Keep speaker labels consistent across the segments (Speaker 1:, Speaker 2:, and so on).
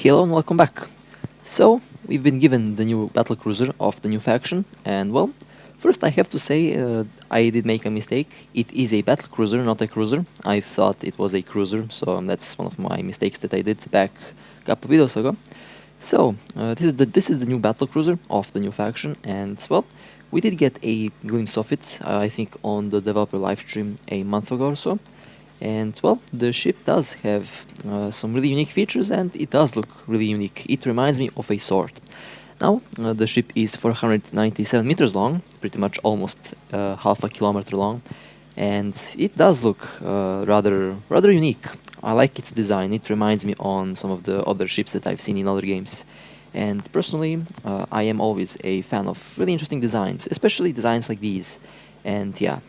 Speaker 1: Hello and welcome back. So, we've been given the new Battlecruiser of the new faction, and well, first I have to say I did make a mistake. It is a Battlecruiser, not a cruiser. I thought it was a cruiser, so that's one of my mistakes that I did back a couple videos ago. So, this is the new Battlecruiser of the new faction, and well, we did get a glimpse of it, I think on the developer livestream a month ago or so. And well, the ship does have some really unique features, and it does look really unique. It reminds me of a sword. Now, the ship is 497 meters long, pretty much almost half a kilometer long, and it does look rather unique. I like its design. It reminds me on some of the other ships that I've seen in other games. And personally, I am always a fan of really interesting designs, especially designs like these. And yeah,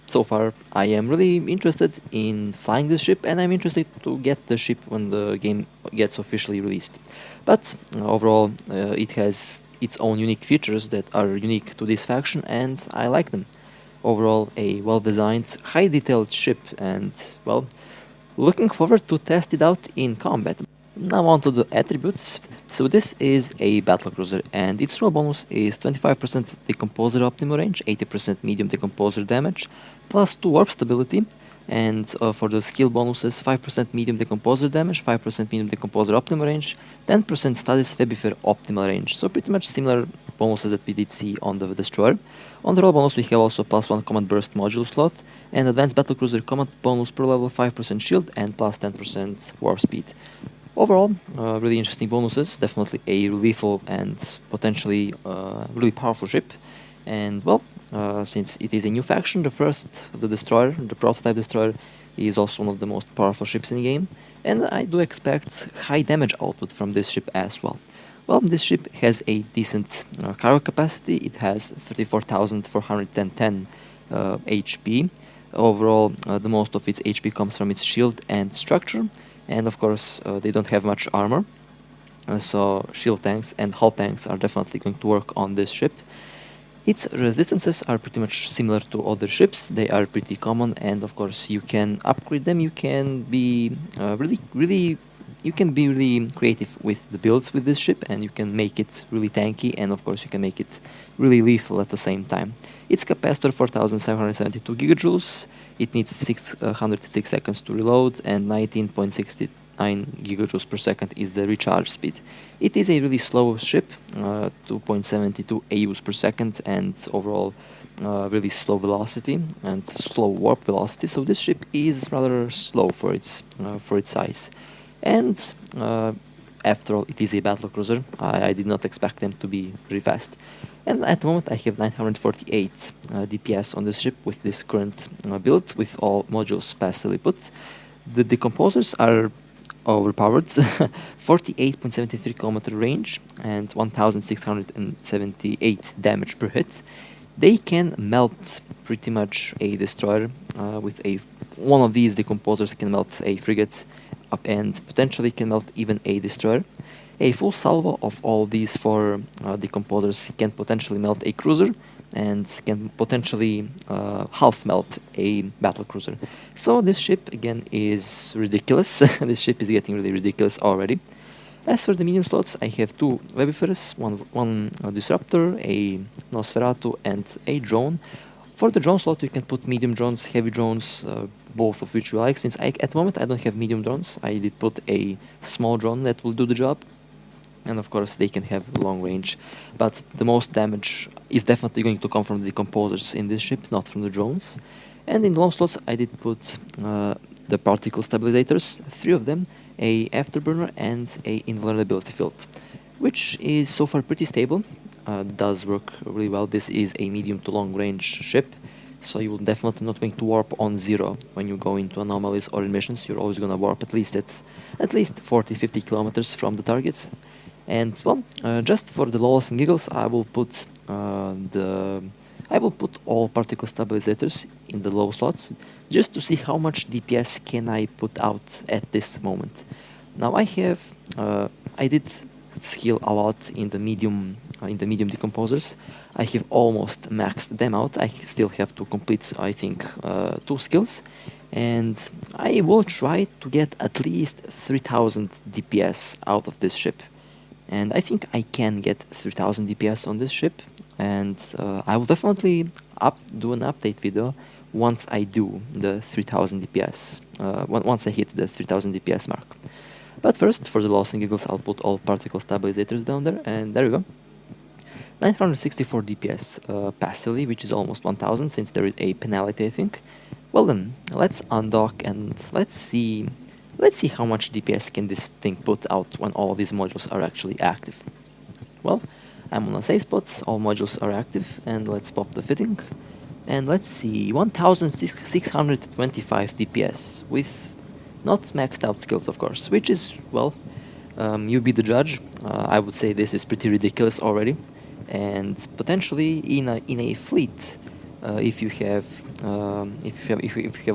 Speaker 1: so far I am really interested in flying this ship, and I'm interested to get the ship when the game gets officially released. But overall, it has its own unique features that are unique to this faction, and I like them. Overall, a well-designed, high-detailed ship, and well, looking forward to test it out in combat. Now on to the attributes. So this is a battlecruiser, and its raw bonus is 25% decomposer optimal range, 80% medium decomposer damage, plus 2 warp stability, and for the skill bonuses 5% medium decomposer damage, 5% medium decomposer optimal range, 10% status febifer optimal range. So pretty much similar bonuses that we did see on the destroyer. On the raw bonus we have also plus 1 command burst module slot, and advanced battlecruiser command bonus per level 5% shield and plus 10% warp speed. Overall, really interesting bonuses, definitely a lethal and potentially really powerful ship. And well, since it is a new faction, the destroyer, the prototype destroyer, is also one of the most powerful ships in the game, and I do expect high damage output from this ship as well. Well, this ship has a decent cargo capacity. It has 34,410 HP. Overall, the most of its HP comes from its shield and structure. And of course, they don't have much armor, so shield tanks and hull tanks are definitely going to work on this ship. Its resistances are pretty much similar to other ships. They are pretty common, and of course you can upgrade them. You can be really creative with the builds with this ship, and you can make it really tanky, and of course you can make it really lethal at the same time. Its capacitor 4772 gigajoules. It needs 606 seconds to reload, and 19.69 gigajoules per second is the recharge speed. It is a really slow ship, 2.72 AUs per second, and overall really slow velocity and slow warp velocity. So this ship is rather slow for its size. And after all, it is a battlecruiser. I did not expect them to be very fast. And at the moment I have 948 DPS on this ship with this current build, with all modules passively put. The decomposers are overpowered, 48.73 kilometer range and 1678 damage per hit. They can melt pretty much a destroyer. One of these decomposers can melt a frigate, and potentially can melt even a destroyer. A full salvo of all these 4 decomposers can potentially melt a cruiser, and can potentially half melt a battlecruiser. So this ship again is ridiculous. This ship is getting really ridiculous already. As for the medium slots, I have 2 Webifers, one disruptor, a Nosferatu, and a drone. For the drone slot you can put medium drones, heavy drones, both of which you like. Since at the moment I don't have medium drones, I did put a small drone that will do the job. And of course they can have long range, but the most damage is definitely going to come from the decomposers in this ship, not from the drones. And in the long slots I did put the particle stabilizators, 3 of them, a afterburner and a invulnerability field, which is so far pretty stable. Does work really well. This is a medium to long range ship, so you will definitely not going to warp on 0 when you go into anomalies or in missions. You're always going to warp at least 40-50 kilometers from the targets. And well, just for the lulls and giggles, I will put all particle stabilizators in the low slots, just to see how much DPS can I put out at this moment. Now I did skill a lot in the medium decomposers. I have almost maxed them out. I still have to complete, I think, 2 skills. and I will try to get at least 3000 DPS out of this ship. And I think I can get 3000 DPS on this ship, and I will definitely do an update video once I do the 3000 DPS, once I hit the 3000 DPS mark. But first, for the loss and giggles, I'll put all particle stabilizators down there, and there we go. 964 DPS passively, which is almost 1000 since there is a penalty, I think. Well then, let's undock and let's see how much DPS can this thing put out when all of these modules are actually active. Well, I'm on a safe spot, all modules are active, and let's pop the fitting. And let's see, 1625 DPS with not maxed out skills, of course, which is, well, you be the judge. I would say this is pretty ridiculous already, and potentially in a fleet, if you have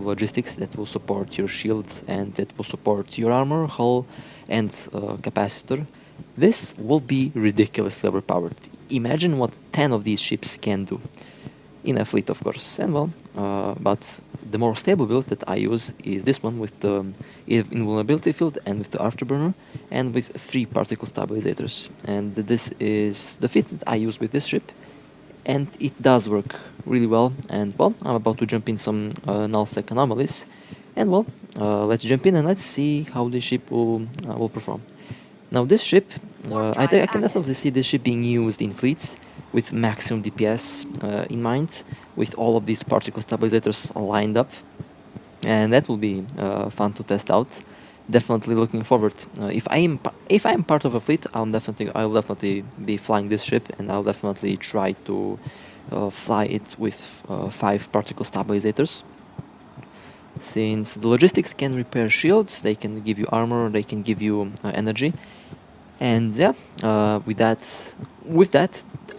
Speaker 1: logistics that will support your shield and that will support your armor, hull, and capacitor, this will be ridiculously overpowered. Imagine what 10 of these ships can do. In a fleet, of course, and well, but the more stable build that I use is this one with the invulnerability field and with the afterburner and with 3 particle stabilizators. And this is the fit that I use with this ship, and it does work really well. And well, I'm about to jump in some nullsec anomalies, and well, let's jump in and let's see how this ship will perform. Now this ship, I can definitely see this ship being used in fleets with maximum DPS in mind, with all of these particle stabilizators lined up, and that will be fun to test out. Definitely looking forward. If I am part of a fleet, I'll definitely be flying this ship, and I'll definitely try to fly it with 5 particle stabilizators. Since the logistics can repair shields, they can give you armor, they can give you energy, and yeah, with that,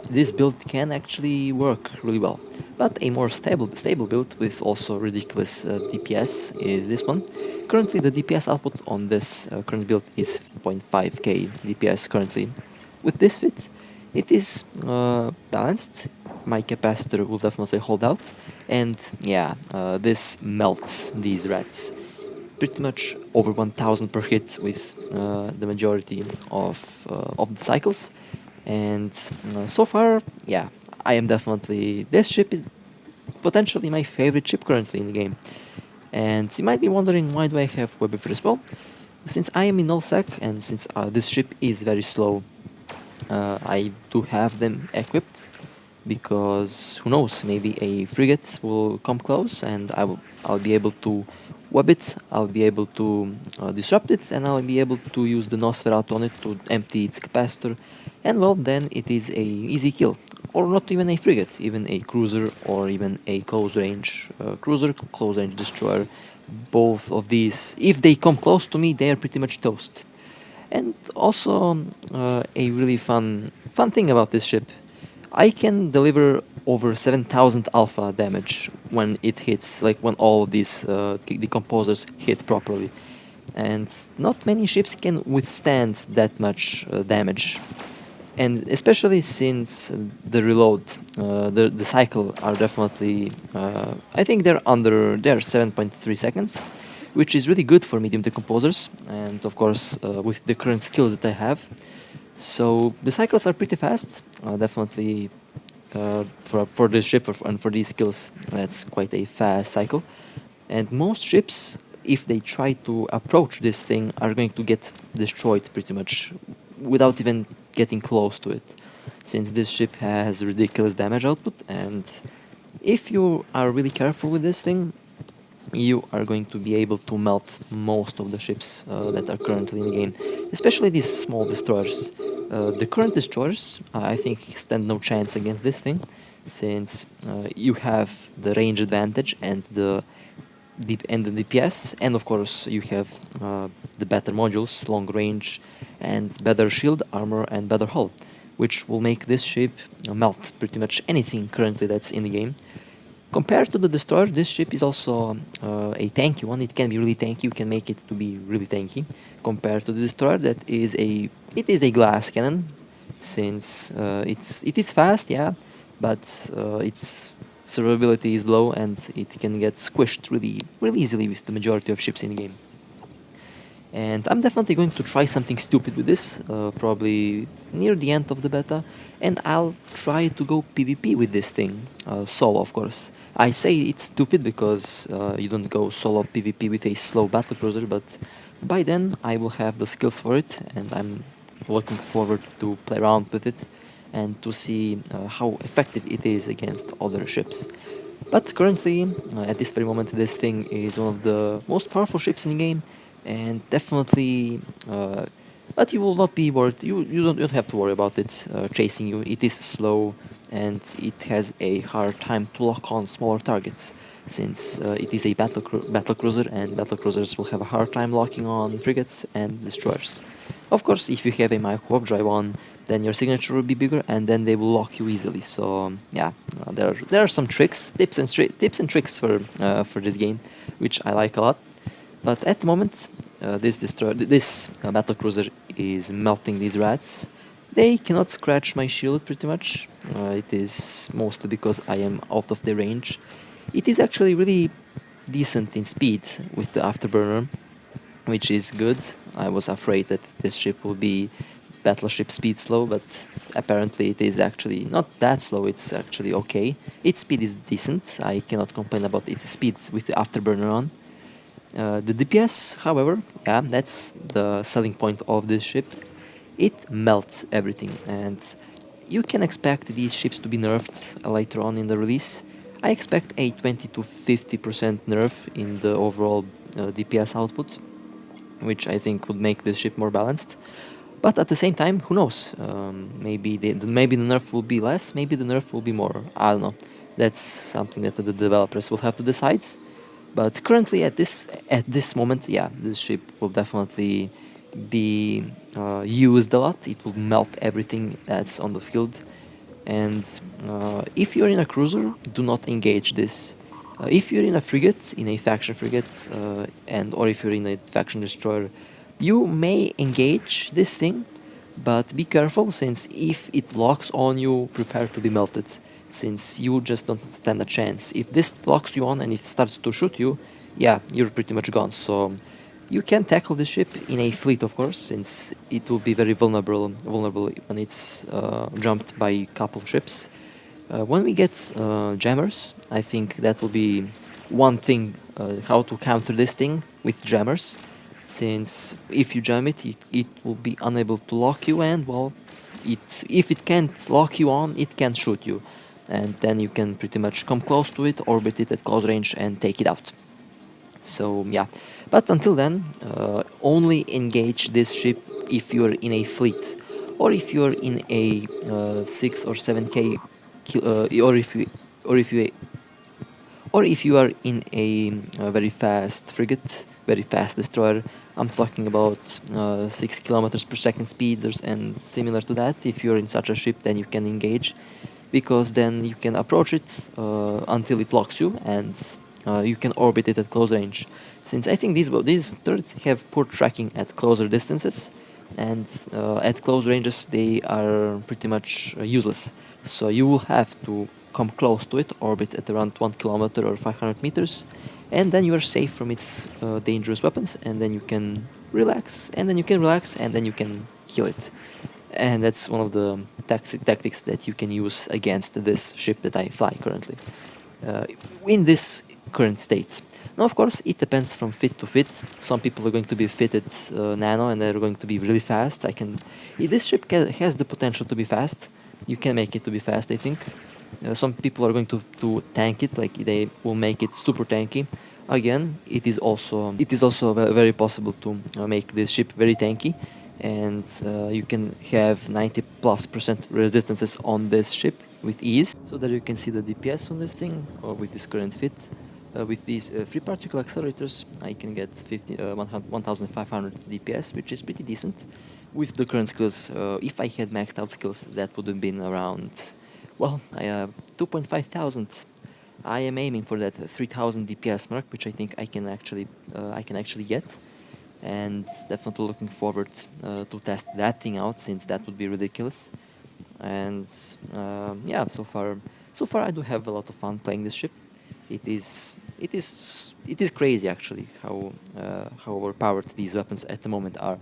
Speaker 1: this build can actually work really well. But a more stable build with also ridiculous DPS is this one. Currently, the DPS output on this current build is 0.5k DPS currently. With this fit, it is balanced. My capacitor will definitely hold out, and yeah, this melts these rats. Pretty much over 1000 per hit with the majority of the cycles. And so far, yeah, I am definitely... This ship is potentially my favorite ship currently in the game. And you might be wondering, why do I have web as well? Since I am in nullsec, and since this ship is very slow, I do have them equipped, because who knows, maybe a frigate will come close and I'll be able to web it, I'll be able to disrupt it, and I'll be able to use the Nosferatu on it to empty its capacitor, and well, then it is a easy kill. Or not even a frigate, even a cruiser or even a close range cruiser, close range destroyer. Both of these, if they come close to me, they are pretty much toast. And also a really fun thing about this ship, I can deliver over 7000 alpha damage when it hits, like when all of these decomposers hit properly. And not many ships can withstand that much damage. And especially since the reload, the cycle are definitely, I think they're 7.3 seconds, which is really good for medium decomposers, and of course with the current skills that I have. So the cycles are pretty fast, definitely for this ship and for these skills, that's quite a fast cycle. And most ships, if they try to approach this thing, are going to get destroyed pretty much without even getting close to it, since this ship has ridiculous damage output, and if you are really careful with this thing, you are going to be able to melt most of the ships that are currently in the game, especially these small destroyers. The current destroyers, I think, stand no chance against this thing, since you have the range advantage and the DPS, and of course you have the better modules, long range, and better shield, armor, and better hull, which will make this ship melt pretty much anything currently that's in the game. Compared to the destroyer, this ship is also a tanky one. It can be really tanky. You can make it to be really tanky. Compared to the destroyer, it is a glass cannon, since it is fast, yeah, but it's survivability is low and it can get squished really easily with the majority of ships in the game. And I'm definitely going to try something stupid with this, probably near the end of the beta, and I'll try to go PvP with this thing, solo of course. I say it's stupid because you don't go solo PvP with a slow battlecruiser, but by then I will have the skills for it, and I'm looking forward to play around with it and to see how effective it is against other ships. But currently, at this very moment, this thing is one of the most powerful ships in the game, and definitely, but you will not be worried. You don't have to worry about it chasing you. It is slow, and it has a hard time to lock on smaller targets, since it is a battle cruiser, and battle cruisers will have a hard time locking on frigates and destroyers. Of course, if you have a micro warp-drive on, then your signature will be bigger, and then they will lock you easily. So yeah, there are some tips and tricks for this game, which I like a lot. But at the moment, this battle cruiser is melting these rats. They cannot scratch my shield pretty much. It is mostly because I am out of their range. It is actually really decent in speed with the afterburner, which is good. I was afraid that this ship will be battleship speed slow, but apparently it is actually not that slow. It's actually okay. Its speed is decent. I cannot complain about its speed with the afterburner on. The DPS, however, yeah, that's the selling point of this ship. It melts everything, and you can expect these ships to be nerfed later on in the release. I expect a 20 to 50% nerf in the overall DPS output, which I think would make this ship more balanced. But at the same time, who knows? Maybe the nerf will be less, maybe the nerf will be more. I don't know. That's something that the developers will have to decide. But currently, at this moment, yeah, this ship will definitely be used a lot. It will melt everything that's on the field. And if you're in a cruiser, do not engage this. If you're in a frigate, in a faction frigate, or if you're in a faction destroyer, you may engage this thing, but be careful, since if it locks on you, prepare to be melted, since you just don't stand a chance. If this locks you on and it starts to shoot you, yeah, you're pretty much gone. So you can tackle the ship in a fleet, of course, since it will be very vulnerable when it's jumped by a couple ships. When we get jammers, I think that will be one thing, how to counter this thing with jammers, since if you jam it, it will be unable to lock you, and well, if it can't lock you on, it can shoot you, and then you can pretty much come close to it, orbit it at close range, and take it out. So yeah, but until then, only engage this ship if you're in a fleet, or if you're in a 6 or 7k, or if you are in a very fast frigate, very fast destroyer. I'm talking about 6 kilometers per second speeds and similar to that. If you're in such a ship, then you can engage, because then you can approach it until it locks you, and you can orbit it at close range. Since I think these turrets have poor tracking at closer distances, and at close ranges they are pretty much useless. So you will have to come close to it, orbit at around 1 kilometer or 500 meters, and then you are safe from its dangerous weapons, and then you can relax, and then you can kill it. And that's one of the tactics that you can use against this ship that I fly currently, in this current state. Now, of course, it depends from fit to fit. Some people are going to be fitted nano, and they're going to be really fast. This ship has the potential to be fast. You can make it to be fast, I think. Some people are going to tank it, like they will make it super tanky. Again, it is also very possible to make this ship very tanky, and you can have 90+% resistances on this ship with ease. So that you can see the DPS on this thing, or with this current fit. With these free particle accelerators, I can get 1500 DPS, which is pretty decent. With the current skills, if I had maxed out skills, that would have been around, well, 2,500. I am aiming for that 3,000 DPS mark, which I think I can actually get, and definitely looking forward to test that thing out, since that would be ridiculous. And yeah, so So far, I do have a lot of fun playing this ship. It is crazy actually how overpowered these weapons at the moment are.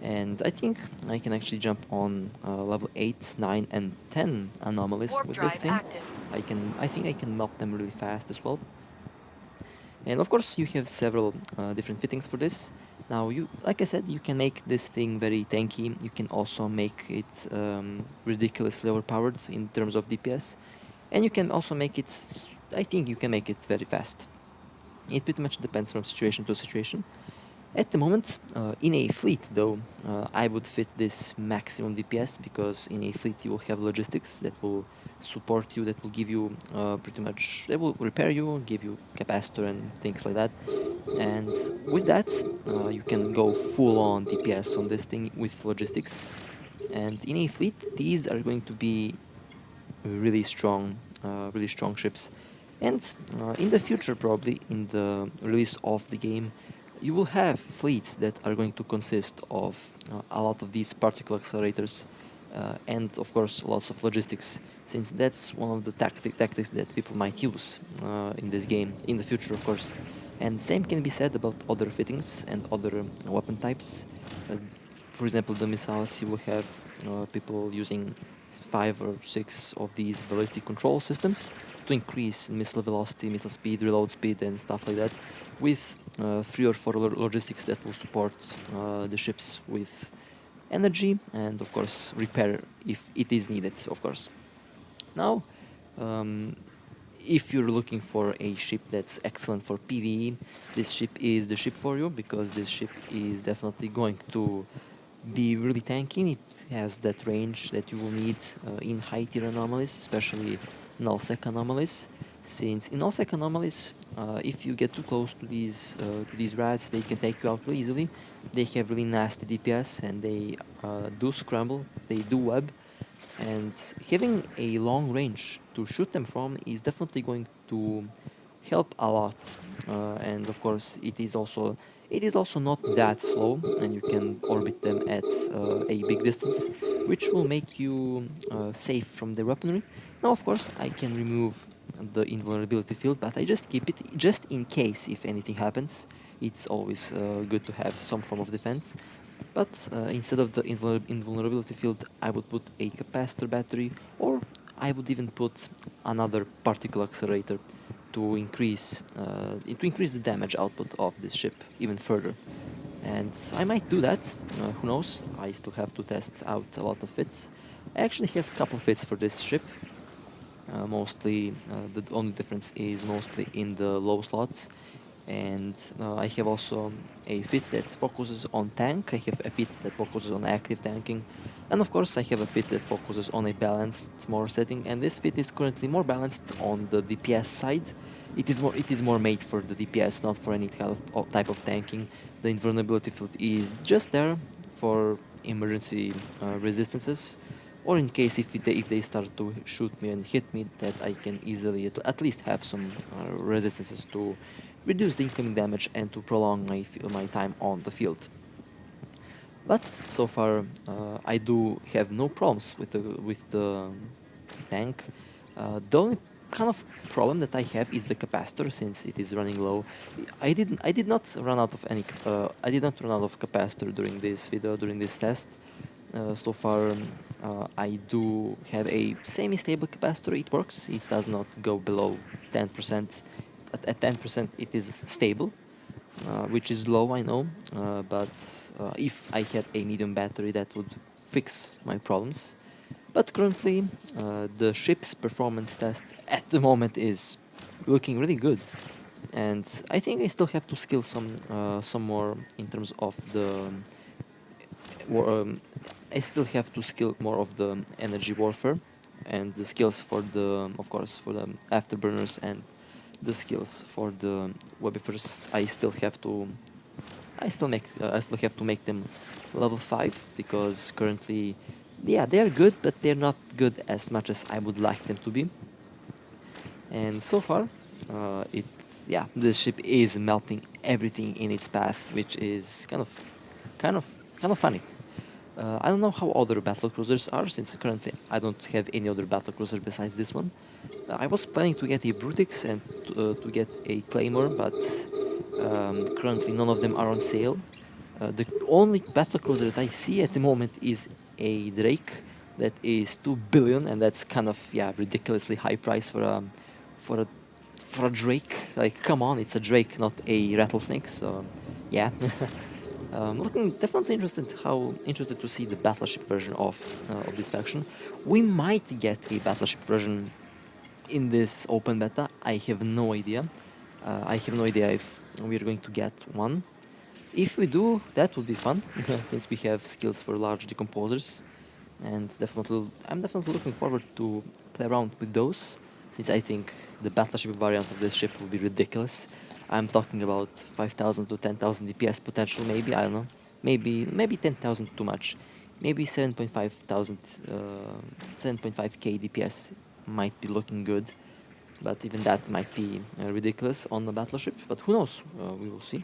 Speaker 1: And I think I can actually jump on level 8, 9, and 10 anomalies
Speaker 2: Warp
Speaker 1: with this
Speaker 2: drive
Speaker 1: thing.
Speaker 2: active.
Speaker 1: I think I can melt them really fast as well. And of course, you have several different fittings for this. Now, like I said, you can make this thing very tanky. You can also make it ridiculously overpowered in terms of DPS, and you can also make it. I think you can make it very fast. It pretty much depends from situation to situation. At the moment, in a fleet though, I would fit this maximum DPS because in a fleet you will have logistics that will support you, that will give you pretty much, they will repair you, give you capacitor and things like that. And with that, you can go full on DPS on this thing with logistics. And in a fleet, these are going to be really strong ships. And in the future, probably in the release of the game, you will have fleets that are going to consist of a lot of these particle accelerators, and of course lots of logistics, since that's one of the tactics that people might use in this game in the future, of course. And same can be said about other fittings and other weapon types. For example, the missiles, you will have people using 5 or 6 of these ballistic control systems to increase missile velocity, missile speed, reload speed, and stuff like that, with 3 or 4 logistics that will support the ships with energy and, of course, repair if it is needed, of course. Now, um, if you're looking for a ship that's excellent for PvE, this ship is the ship for you, because this ship is definitely going to be really tanky. It has that range that you will need in high tier anomalies, especially null-sec anomalies. Since in null-sec anomalies, if you get too close to these rats, they can take you out really easily. They have really nasty DPS and they do scramble, they do web, and having a long range to shoot them from is definitely going to help a lot. And of course, it is also not that slow, and you can orbit them at a big distance, which will make you safe from the weaponry. Now, of course, I can remove the invulnerability field, but I just keep it just in case if anything happens. It's always good to have some form of defense. But instead of the invulnerability field, I would put a capacitor battery, or I would even put another particle accelerator to increase the damage output of this ship even further. And I might do that. Who knows? I still have to test out a lot of fits. I actually have a couple fits for this ship. Mostly, the only difference is mostly in the low slots. And I have also a fit that focuses on tank. I have a fit that focuses on active tanking, and of course I have a fit that focuses on a balanced more setting. And this fit is currently more balanced on the DPS side. It is more made for the DPS, not for any kind of type of tanking. The invulnerability field is just there for emergency resistances, or in case if they start to shoot me and hit me, that I can easily at least have some resistances to reduce the incoming damage and to prolong my time on the field. But so far, I do have no problems with the tank. The only kind of problem that I have is the capacitor, since it is running low. I did not run out of I did not run out of capacitor during this video, during this test. So far, I do have a semi-stable capacitor. It works. It does not go below 10%. At 10% it is stable, which is low, I know, but if I had a medium battery, that would fix my problems. But currently, the ship's performance test at the moment is looking really good, and I think I still have to skill some more in terms of the I still have to skill more of the energy warfare and the skills for the, of course, for the afterburners and the skills for the webifers. I still have to make them level 5, because currently, yeah, they are good, but they're not good as much as I would like them to be. And so far, the ship is melting everything in its path, which is kind of funny. I don't know how other battle cruisers are, since currently I don't have any other battle cruiser besides this one. I was planning to get a Brutix and to get a Claymore, but currently none of them are on sale. The only battlecruiser that I see at the moment is a Drake that is 2 billion, and that's kind of, yeah, ridiculously high price for a for a Drake. Like, come on, it's a Drake, not a rattlesnake. So, yeah. Looking definitely interested to see the battleship version of this faction. We might get a battleship version in this open beta. I have no idea. I have no idea if we're going to get one. If we do, that would be fun, since we have skills for large decomposers, and I'm definitely looking forward to play around with those, since I think the battleship variant of this ship will be ridiculous. I'm talking about 5,000 to 10,000 DPS potential, maybe, I don't know. Maybe 10,000 too much. Maybe 7.5k DPS might be looking good, but even that might be ridiculous on the battleship, but who knows, we will see.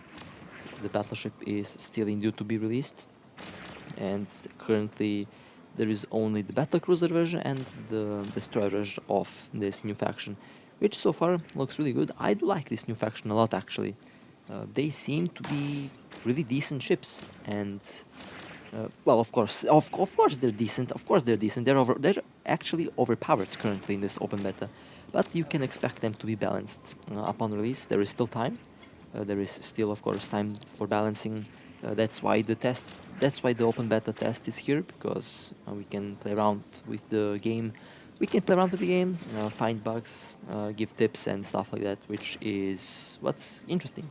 Speaker 1: The battleship is still in due to be released, and currently there is only the battlecruiser version and the destroyer version of this new faction, which so far looks really good. I do like this new faction a lot, actually. They seem to be really decent ships, and well, of course they're decent. Of course they're decent. They're actually overpowered currently in this open beta, but you can expect them to be balanced upon release. There is still time. There is still, of course, time for balancing. That's why the open beta test is here, because we can play around with the game. We can play around with the game, find bugs, give tips and stuff like that, which is what's interesting.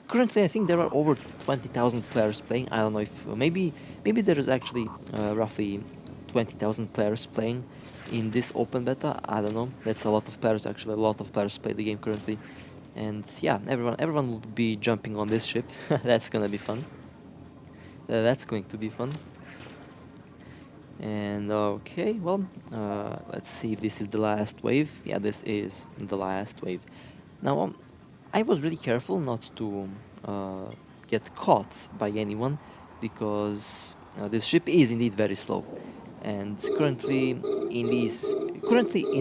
Speaker 1: Currently, I think there are over 20,000 players playing. I don't know if maybe there is actually roughly 20,000 players playing in this open beta. I don't know. That's a lot of players, actually. A lot of players play the game currently. And yeah, everyone will be jumping on this ship. That's gonna be fun. That's going to be fun. And okay, well, let's see if this is the last wave. Yeah, this is the last wave. Now, I was really careful not to get caught by anyone, because this ship is indeed very slow. And currently in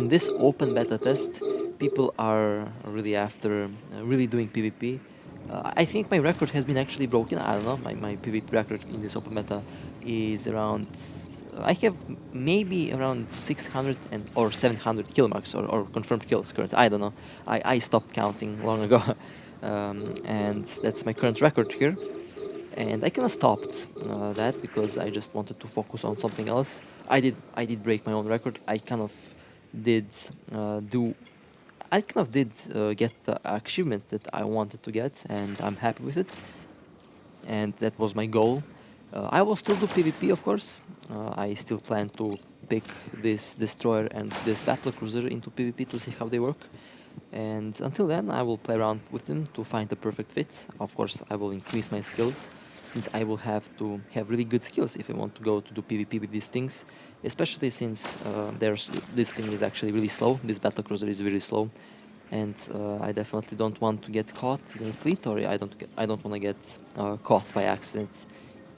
Speaker 1: this open beta test, people are really after really doing PvP. I think my record has been actually broken. I don't know. My PvP record in this open beta is around. I have maybe around 600 or 700 kill marks or confirmed kills currently. I don't know. I stopped counting long ago, and that's my current record here. And I kind of stopped that because I just wanted to focus on something else. I did break my own record. I kind of did do. I kind of did get the achievement that I wanted to get, and I'm happy with it. And that was my goal. I will still do PvP, of course. I still plan to pick this destroyer and this battlecruiser into PvP to see how they work. And until then, I will play around with them to find the perfect fit. Of course, I will increase my skills, since I will have to have really good skills if I want to go to do PvP with these things. Especially since this thing is actually really slow. This battlecruiser is really slow, and I definitely don't want to get caught in a fleet, or I don't want to get caught by accident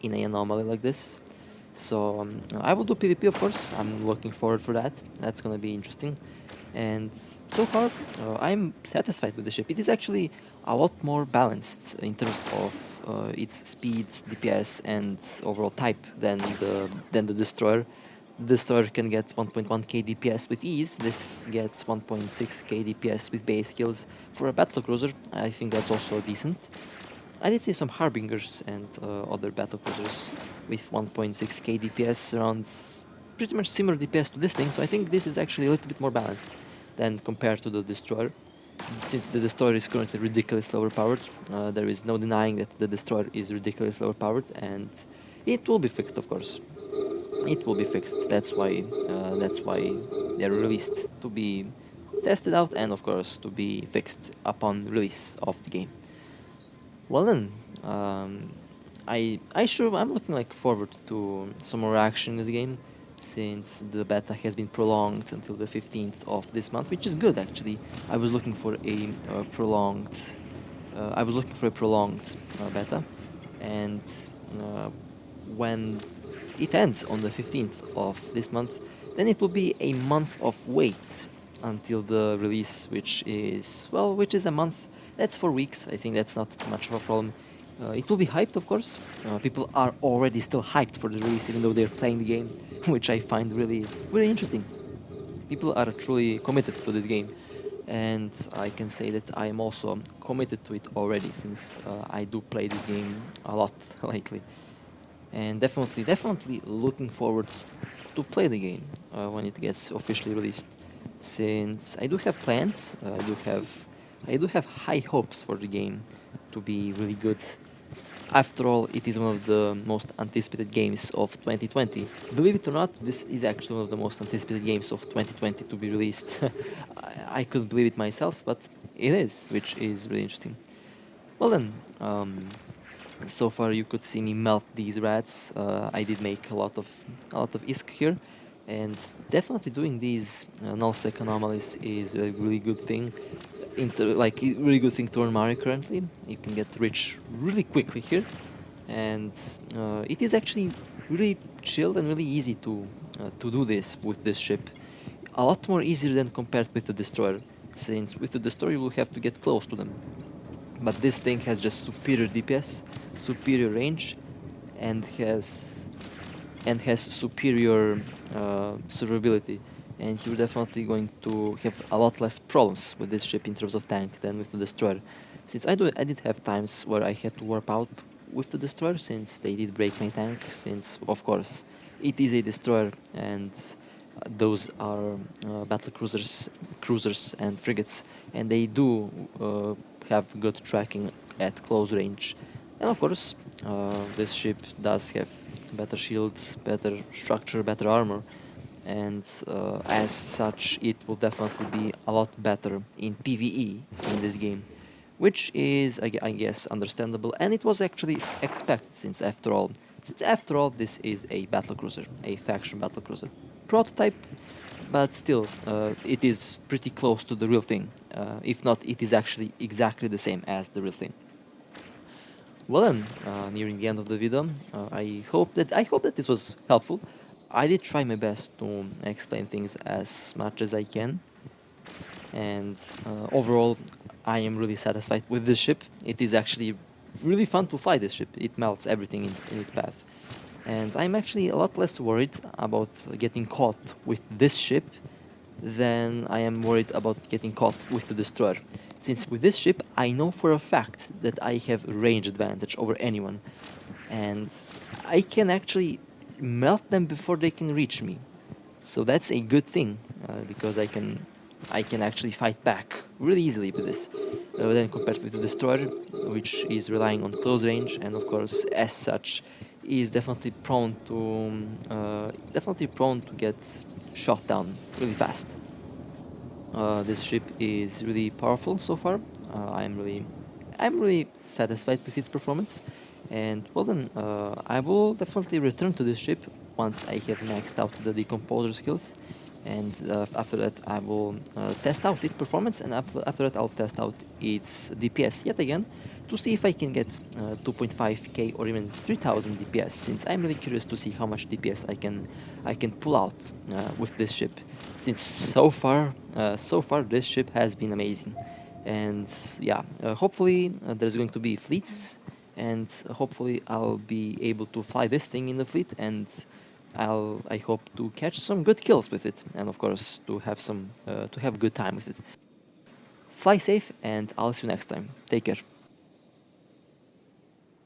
Speaker 1: in an anomaly like this. So I will do PvP, of course. I'm looking forward for that. That's gonna be interesting. And so far, I'm satisfied with the ship. It is actually a lot more balanced in terms of its speed, DPS, and overall type than the destroyer. The destroyer can get 1.1k DPS with ease. This gets 1.6k DPS with base skills. For a battlecruiser, I think that's also decent. I did see some harbingers and other battlecruisers with 1.6k DPS, around pretty much similar DPS to this thing, so I think this is actually a little bit more balanced than compared to the destroyer. Since the destroyer is currently ridiculously overpowered, there is no denying that the destroyer is ridiculously overpowered, and it will be fixed, of course. It will be fixed. That's why they're released, to be tested out and, of course, to be fixed upon release of the game. Well then, I'm looking like forward to some more action in this game, since the beta has been prolonged until the 15th of this month, which is good actually. I was looking for a prolonged beta, and when it ends on the 15th of this month, then it will be a month of wait until the release, which is, well, which is a month. That's 4 weeks. I think that's not much of a problem. It will be hyped, of course. People are already still hyped for the release, even though they're playing the game, which I find really, really interesting. People are truly committed to this game, and I can say that I am also committed to it already, since I do play this game a lot lately, and definitely looking forward to play the game when it gets officially released. Since I do have plans, I do have high hopes for the game to be really good. After all, it is one of the most anticipated games of 2020. Believe it or not, this is actually one of the most anticipated games of 2020 to be released. I couldn't believe it myself, but it is, which is really interesting. Well then, so far you could see me melt these rats. I did make a lot of ISK here, and definitely doing these null-sec anomalies is a really good thing. Really good thing to earn Mario currently. You can get rich really quickly here, and it is actually really chill and really easy to do this with this ship. A lot more easier than compared with the destroyer, since with the destroyer you will have to get close to them. But this thing has just superior DPS, superior range, and has superior survivability. And you're definitely going to have a lot less problems with this ship in terms of tank than with the destroyer. Since I did have times where I had to warp out with the destroyer, since they did break my tank. Since of course it is a destroyer, and those are battle cruisers and frigates, and they do have good tracking at close range. And of course, this ship does have better shield, better structure, better armor, and as such, it will definitely be a lot better in PvE in this game, which is, I guess, understandable, and it was actually expected, since after all, this is a battlecruiser, a faction battlecruiser prototype, but still, it is pretty close to the real thing. If not, it is actually exactly the same as the real thing. Well then, nearing the end of the video, I hope that this was helpful. I did try my best to explain things as much as I can, and overall, I am really satisfied with this ship. It is actually really fun to fly this ship. It melts everything in its path. And I'm actually a lot less worried about getting caught with this ship than I am worried about getting caught with the destroyer. Since with this ship, I know for a fact that I have range advantage over anyone. And I can actually melt them before they can reach me. So that's a good thing, because I can actually fight back really easily with this. Then compared with the destroyer, which is relying on close range, and of course, as such, is definitely prone to get shot down really fast. This ship is really powerful so far. I'm really satisfied with its performance, and well then, I will definitely return to this ship once I have maxed out the decomposer skills, and after that I will test out its performance, and after that I'll test out its DPS yet again to see if I can get 2.5k or even 3000 DPS, since I'm really curious to see how much DPS I can pull out with this ship, since so far this ship has been amazing. And yeah, hopefully there's going to be fleets, and hopefully I'll be able to fly this thing in the fleet, and I hope to catch some good kills with it, and of course to have a good time with it. Fly safe, and I'll see you next time. Take care.